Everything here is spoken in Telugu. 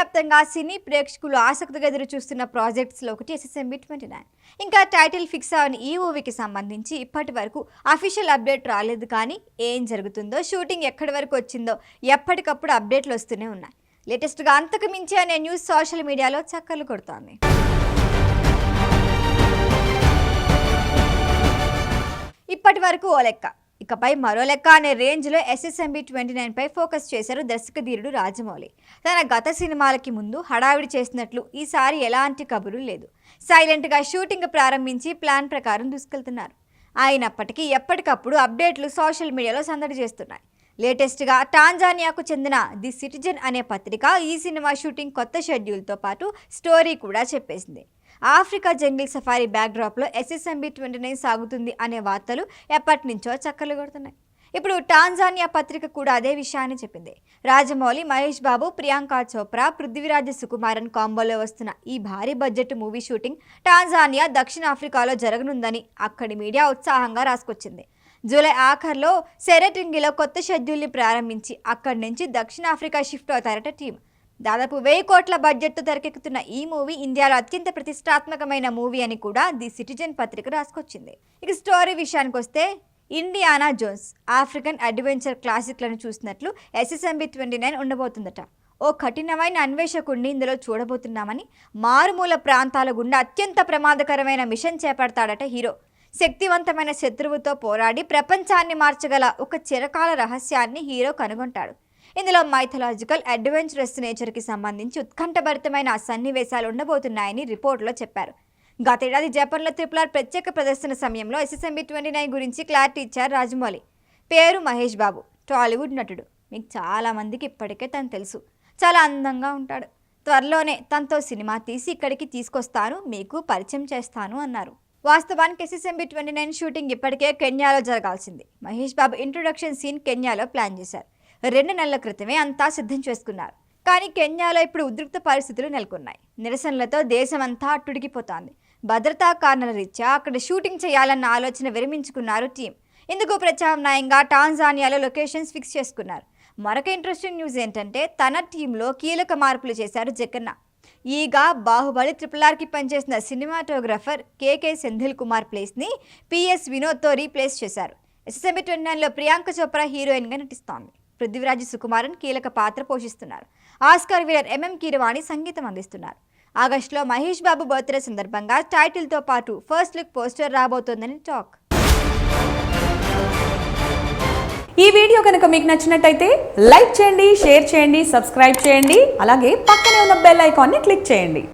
దేశవ్యాప్తంగా సినీ ప్రేక్షకులు ఆసక్తిగా ఎదురు చూస్తున్న ప్రాజెక్ట్స్లో ఒకటి SSMB 29. ఇంకా టైటిల్ ఫిక్స్ అవని ఈ మూవీకి సంబంధించి ఇప్పటి వరకు అఫీషియల్ అప్డేట్ రాలేదు. కానీ ఏం జరుగుతుందో, షూటింగ్ ఎక్కడి వరకు వచ్చిందో ఎప్పటికప్పుడు అప్డేట్లు వస్తూనే ఉన్నాయి. లేటెస్ట్గా అంతకు మించి అనే న్యూస్ సోషల్ మీడియాలో చక్కర్లు కొడుతోంది. ఇప్పటి వరకు ఓ లెక్క, ఇకపై మరో లెక్క అనే రేంజ్లో SSMB 29 పై ఫోకస్ చేశారు దర్శకధీరుడు రాజమౌళి. తన గత సినిమాలకి ముందు హడావిడి చేసినట్లు ఈసారి ఎలాంటి కబురు లేదు. సైలెంట్గా షూటింగ్ ప్రారంభించి ప్లాన్ ప్రకారం దూసుకెళ్తున్నారు. అయినప్పటికీ ఎప్పటికప్పుడు అప్డేట్లు సోషల్ మీడియాలో సందడి చేస్తున్నాయి. లేటెస్ట్గా టాంజానియాకు చెందిన ది సిటిజన్ అనే పత్రిక ఈ సినిమా షూటింగ్ కొత్త షెడ్యూల్తో పాటు స్టోరీ కూడా చెప్పేసింది. ఆఫ్రికా జంగిల్ సఫారీ బ్యాక్డ్రాప్లో SSMB 29 సాగుతుంది అనే వార్తలు ఎప్పటి నుంచో చక్కర్లు కొడుతున్నాయి. ఇప్పుడు టాంజానియా పత్రిక కూడా అదే విషయాన్ని చెప్పింది. రాజమౌళి, మహేష్ బాబు, ప్రియాంక చోప్రా, పృథ్వీరాజ్ సుకుమారన్ కాంబోలో వస్తున్న ఈ భారీ బడ్జెట్ మూవీ షూటింగ్ టాంజానియా, దక్షిణాఫ్రికాలో జరగనుందని అక్కడి మీడియా ఉత్సాహంగా రాసుకొచ్చింది. జూలై ఆఖర్లో సెరెటింగిలో కొత్త షెడ్యూల్ని ప్రారంభించి అక్కడి నుంచి దక్షిణాఫ్రికా షిఫ్ట్ అవుతారట టీం. దాదాపు 1000 కోట్ల బడ్జెట్తో తెరకెక్కుతున్న ఈ మూవీ ఇండియాలో అత్యంత ప్రతిష్టాత్మకమైన మూవీ అని కూడా ది సిటిజన్ పత్రిక రాసుకొచ్చింది. ఇక స్టోరీ విషయానికి వస్తే, ఇండియానా జోన్స్ ఆఫ్రికన్ అడ్వెంచర్ క్లాసిక్లను చూసినట్లు SSMB 29 ఉండబోతుందట. ఓ కఠినమైన అన్వేషకుడిని ఇందులో చూడబోతున్నామని, మారుమూల ప్రాంతాల గుండా అత్యంత ప్రమాదకరమైన మిషన్ చేపడతాడట హీరో. శక్తివంతమైన శత్రువుతో పోరాడి ప్రపంచాన్ని మార్చగల ఒక చిరకాల రహస్యాన్ని హీరో కనుగొంటాడు. ఇందులో మైథలాజికల్, అడ్వెంచరస్ నేచర్కి సంబంధించి ఉత్కంఠభరితమైన సన్నివేశాలు ఉండబోతున్నాయని రిపోర్టులో చెప్పారు. గతేడాది జపాన్లో RRR ప్రత్యేక ప్రదర్శన సమయంలో SSMB 29 గురించి క్లారిటీ ఇచ్చారు రాజమౌళి. పేరు మహేష్ బాబు, టాలీవుడ్ నటుడు. మీకు చాలా మందికి ఇప్పటికే తను తెలుసు. చాలా అందంగా ఉంటాడు. త్వరలోనే తనతో సినిమా తీసి ఇక్కడికి తీసుకొస్తాను, మీకు పరిచయం చేస్తాను అన్నారు. వాస్తవానికి SSMB 29 షూటింగ్ ఇప్పటికే కెన్యాలో జరగాల్సింది. Mahesh Babu introduction scene కెన్యాలో plan చేశారు. 2 నెలల క్రితమే అంతా సిద్ధం చేసుకున్నారు. కానీ కెన్యాలో ఇప్పుడు ఉద్రిక్త పరిస్థితులు నెలకొన్నాయి. నిరసనలతో దేశమంతా అట్టుడికిపోతోంది. భద్రతా కారణాల రీత్యా అక్కడ షూటింగ్ చేయాలన్న ఆలోచన విరమించుకున్నారు టీం. ఇందుకు ప్రత్యామ్నాయంగా టాంజానియాలో లొకేషన్స్ ఫిక్స్ చేసుకున్నారు. మరొక ఇంట్రెస్టింగ్ న్యూస్ ఏంటంటే, తన టీంలో కీలక మార్పులు చేశారు జక్కన్న. ఈగా బాహుబలి RRRకి పనిచేసిన సినిమాటోగ్రఫర్ KK సెంధిల్ కుమార్ ప్లేస్ని PS వినోద్తో రీప్లేస్ చేశారు. SSMB 29లో ప్రియాంక చోప్రా హీరోయిన్గా నటిస్తోంది. పృథ్వీరాజ్ సుకుమారన్ కీలక పాత్ర పోషిస్తున్నారు. ఆస్కార్ విన్నర్ MM కీరవాణి సంగీతం అందిస్తున్నారు. ఆగస్టులో మహేష్ బాబు బర్త్డే సందర్భంగా టైటిల్తో పాటు ఫస్ట్ లుక్ పోస్టర్ రాబోతోందని టాక్. ఈ వీడియో కనుక మీకు నచ్చినట్టయితే లైక్ చేయండి, షేర్ చేయండి, సబ్స్క్రైబ్ చేయండి. అలాగే పక్కనే ఉన్న బెల్ ఐకాన్ని క్లిక్ చేయండి.